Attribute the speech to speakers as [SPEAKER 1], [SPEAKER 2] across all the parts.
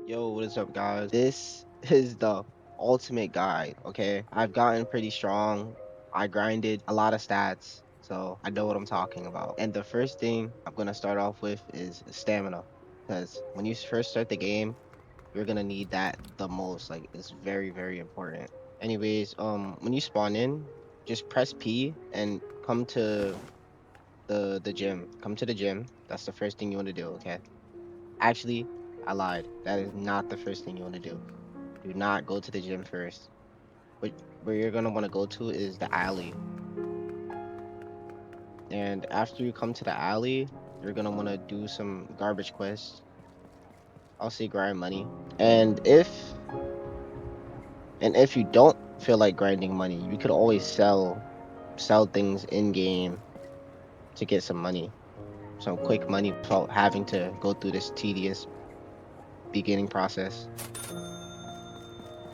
[SPEAKER 1] Yo, what is up, guys? This is the ultimate guide, okay? I've gotten pretty strong. I grinded a lot of stats, so I know what I'm talking about. And the first thing I'm gonna start off with is stamina, because when you first start the game, you're gonna need that the most. Like, it's very, very important. Anyways, when you spawn in, just press P and come to the gym. Come to the gym. That's the first thing you want to do, okay? Actually, I lied. That is not the first thing you want to do. Do not go to the gym first. What where you're gonna want to go to is the alley. And after you come to the alley, you're gonna want to do some garbage quests. I'll say grind money. And if you don't feel like grinding money, you could always sell things in game to get some money. Some quick money without having to go through this tedious beginning process.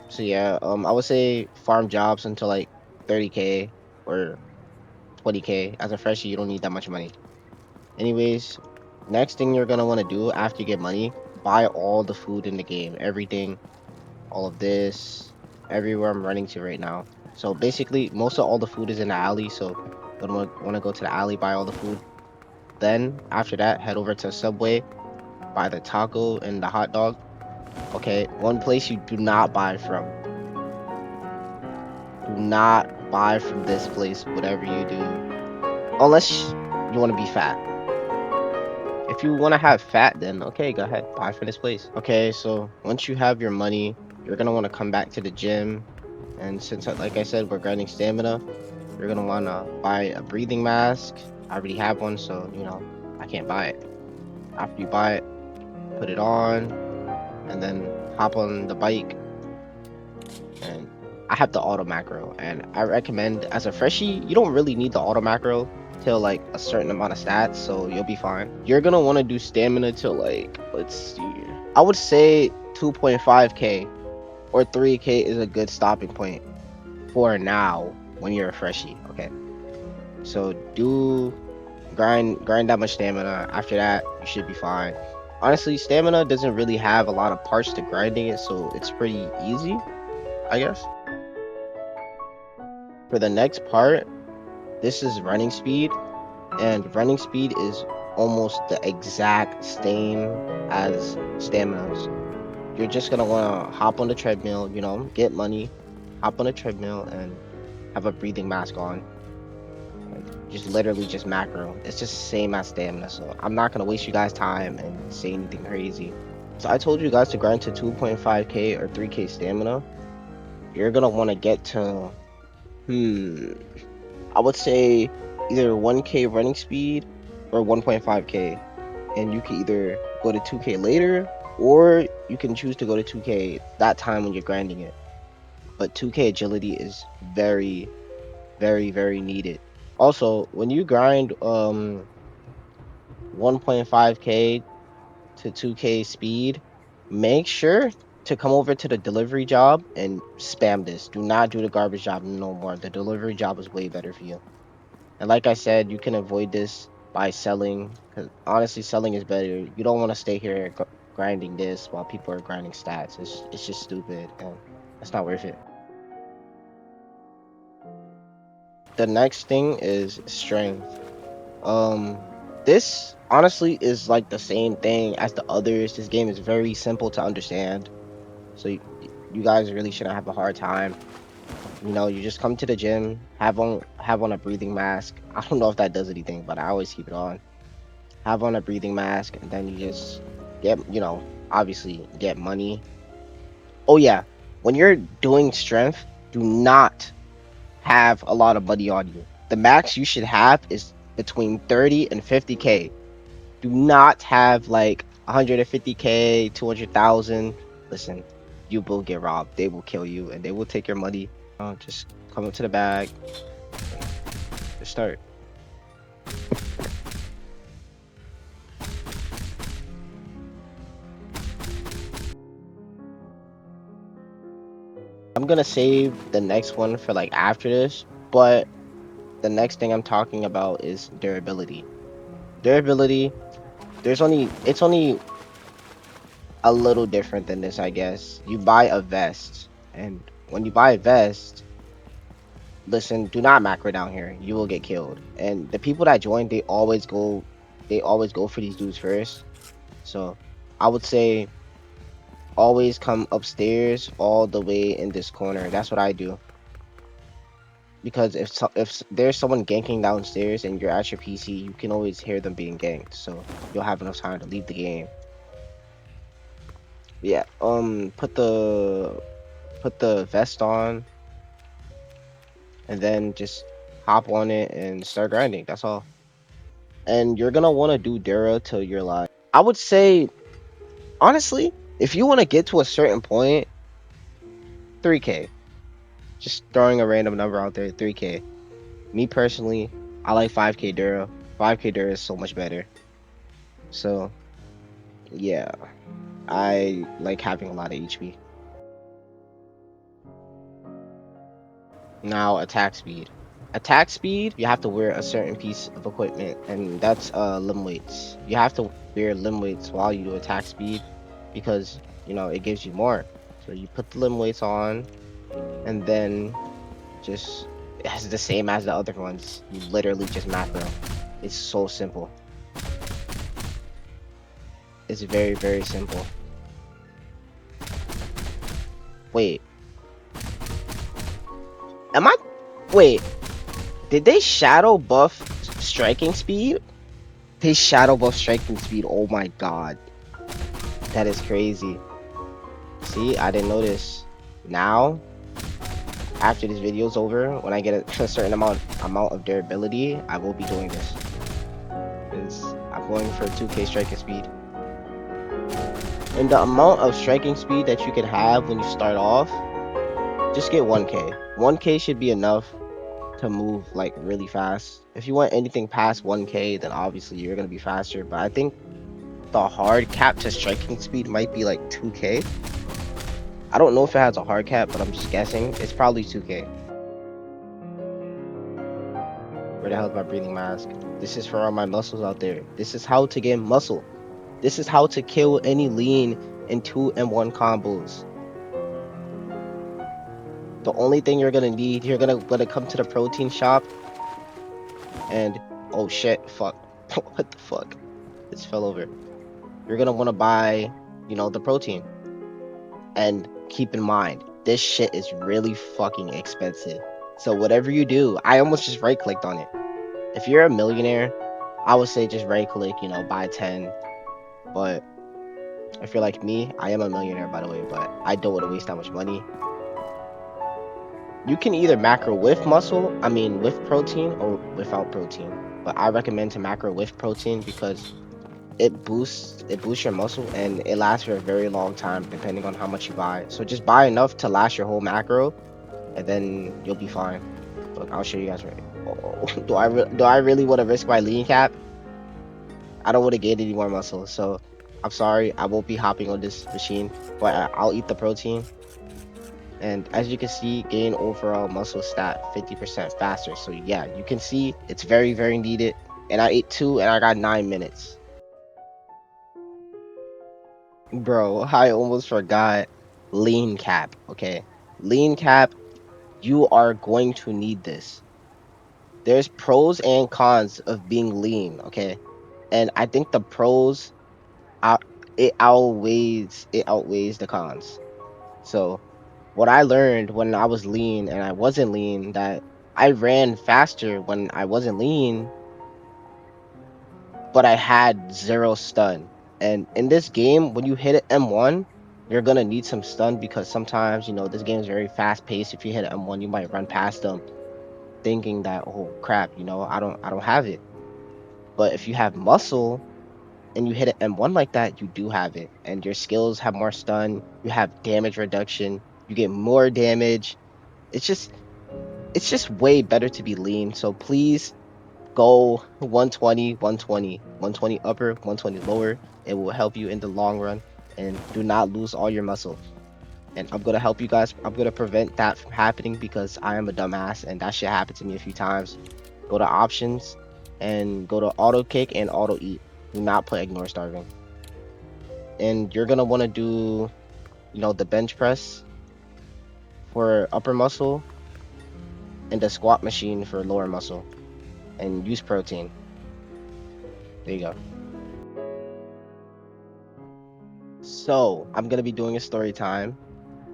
[SPEAKER 1] So yeah, I would say farm jobs until like 30K or 20K. As a freshie, you don't need that much money. Anyways, next thing you're gonna want to do after you get money, buy all the food in the game, everything, all of this, everywhere I'm running to right now. So basically, most of all the food is in the alley. So you're gonna want to go to the alley, buy all the food. Then after that, head over to Subway, buy the taco and the hot dog. Okay, one place you do not buy from. Do not buy from this place, whatever you do, unless you want to be fat. If you want to have fat, then okay, go ahead, buy from this place. Okay, so once you have your money, you're gonna want to come back to the gym. And since, like I said, we're grinding stamina, you're gonna want to buy a breathing mask. I already have one, so I can't buy it. After you buy it, put it on, and then hop on the bike. And I have the auto macro, and I recommend as a freshie, you don't really need the auto macro till like a certain amount of stats, so you'll be fine. You're gonna want to do stamina till like, let's see, I would say 2.5k or 3k is a good stopping point for now when you're a freshie. Okay, so do grind that much stamina. After that, you should be fine. Honestly, stamina doesn't really have a lot of parts to grinding it, so it's pretty easy, I guess. For the next part, this is running speed, and running speed is almost the exact same as stamina. You're just gonna wanna hop on the treadmill, get money, hop on the treadmill, and have a breathing mask on. And just literally just macro. It's just the same as stamina, so I'm not gonna waste you guys' time and say anything crazy. So I told you guys to grind to 2.5k or 3k stamina. You're gonna want to get to I would say either 1k running speed or 1.5k, and you can either go to 2k later, or you can choose to go to 2k that time when you're grinding it. But 2k agility is very, very, very needed. Also, when you grind 1.5k to 2k speed, make sure to come over to the delivery job and spam this. Do not do the garbage job no more. The delivery job is way better for you. And like I said, you can avoid this by selling, because honestly, selling is better. You don't want to stay here grinding this while people are grinding stats. It's just stupid, and it's not worth it. The next thing is strength. This honestly is like the same thing as the others. This game is very simple to understand, so you guys really shouldn't have a hard time. You just come to the gym, have on a breathing mask. I don't know if that does anything, but I always keep it on. Have on a breathing mask, and then you just get, obviously get money. Oh yeah, when you're doing strength, do not have a lot of money on you. The max you should have is between 30 and 50k. Do not have like 150k, 200,000. Listen, you will get robbed. They will kill you and they will take your money. Just come up to the bag and just start. I'm gonna save the next one for like after this, but the next thing I'm talking about is durability. Durability, it's only a little different than this, I guess. You buy a vest, and when you buy a vest, listen, do not macro down here. You will get killed. And the people that join, they always go for these dudes first. So I would say always come upstairs all the way in this corner. That's what I do. Because if there's someone ganking downstairs and you're at your PC, you can always hear them being ganked. So you'll have enough time to leave the game. Yeah. Put the vest on, and then just hop on it and start grinding. That's all. And you're gonna want to do Dura till you're like, I would say, honestly, if you want to get to a certain point, 3K. Just throwing a random number out there, 3K. Me personally, I like 5K Dura. 5K Dura is so much better. So yeah, I like having a lot of HP. Now attack speed. Attack speed, you have to wear a certain piece of equipment, and that's limb weights. You have to wear limb weights while you do attack speed because it gives you more. So you put the limb weights on, and then just it's the same as the other ones. You literally just macro. It's so simple. It's very, very simple. Wait. Am I? Wait. Did they shadow buff striking speed? They shadow buff striking speed. Oh my god. That is crazy. See, I didn't notice. Now, after this video's over, when I get a certain amount of durability, I will be doing this. Because I'm going for 2K striking speed. And the amount of striking speed that you can have when you start off, just get 1K. 1K should be enough to move like really fast. If you want anything past 1K, then obviously you're gonna be faster. But I think the hard cap to striking speed might be like 2K. I don't know if it has a hard cap, but I'm just guessing. It's probably 2K. Where the hell is my breathing mask? This is for all my muscles out there. This is how to get muscle. This is how to kill any lean in 2 and 1 combos. The only thing you're gonna need, you're gonna come to the protein shop, and oh shit, fuck, what the fuck? This fell over. You're gonna want to buy, the protein. And keep in mind, this shit is really fucking expensive. So whatever you do, I almost just right clicked on it. If you're a millionaire, I would say just right click, buy 10. But if you're like me, I am a millionaire by the way, but I don't want to waste that much money. You can either macro with with protein or without protein. But I recommend to macro with protein because it boosts your muscle and it lasts for a very long time depending on how much you buy. So just buy enough to last your whole macro, and then you'll be fine. Look, I'll show you guys right. Oh, do I really want to risk my lean cap? I don't want to gain any more muscle, so I'm sorry, I won't be hopping on this machine, but I'll eat the protein. And as you can see, gain overall muscle stat 50% faster. So yeah, you can see it's very, very needed. And I ate 2 and I got 9 minutes. Bro, I almost forgot lean cap. Okay, lean cap, you are going to need this. There's pros and cons of being lean. Okay, and I think the pros it outweighs the cons. So what I learned when I was lean and I wasn't lean, that I ran faster when I wasn't lean, but I had 0 stun. And in this game, when you hit an M1, you're gonna need some stun because sometimes, this game is very fast paced. If you hit an M1, you might run past them thinking that, oh crap, I don't have it. But if you have muscle and you hit an M1 like that, you do have it. And your skills have more stun, you have damage reduction, you get more damage. It's just way better to be lean. So please go 120, 120, 120 upper, 120 lower. It will help you in the long run, and do not lose all your muscle. And I'm gonna help you guys. I'm gonna prevent that from happening because I am a dumbass and that shit happened to me a few times. Go to options and go to auto kick and auto eat. Do not put ignore starving. and you're gonna want to do, the bench press for upper muscle and the squat machine for lower muscle, and use protein. There you go. So I'm gonna be doing a story time.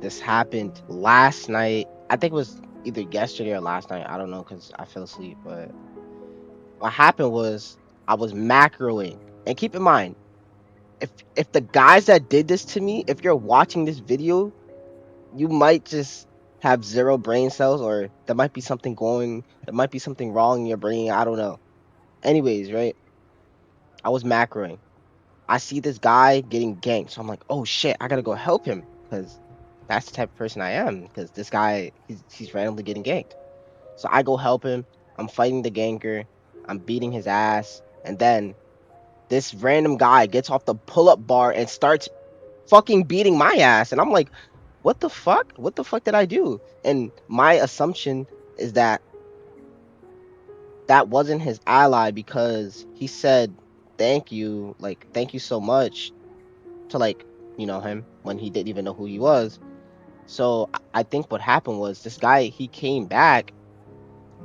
[SPEAKER 1] This happened last night. I think it was either yesterday or last night. I don't know because I fell asleep. But what happened was I was macroing. And keep in mind, if the guys that did this to me, if you're watching this video, you might just have zero brain cells, or there might be something wrong in your brain. I don't know. Anyways, right? I was macroing. I see this guy getting ganked. So I'm like, oh shit, I gotta go help him because that's the type of person I am. Because this guy, he's randomly getting ganked. So I go help him. I'm fighting the ganker. I'm beating his ass. And then this random guy gets off the pull-up bar and starts fucking beating my ass. And I'm like, what the fuck? What the fuck did I do? And my assumption is that that wasn't his ally because he said thank you, like thank you so much to like him when he didn't even know who he was. So I think what happened was this guy, he came back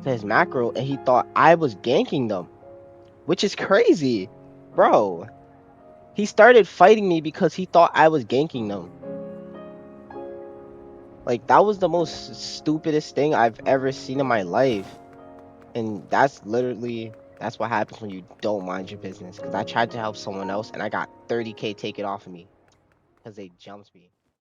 [SPEAKER 1] to his macro and he thought I was ganking them, which is crazy, bro. He started fighting me because he thought I was ganking them. Like that was the most stupidest thing I've ever seen in my life, and that's what happens when you don't mind your business. Because I tried to help someone else and I got 30K taken off of me because they jumped me.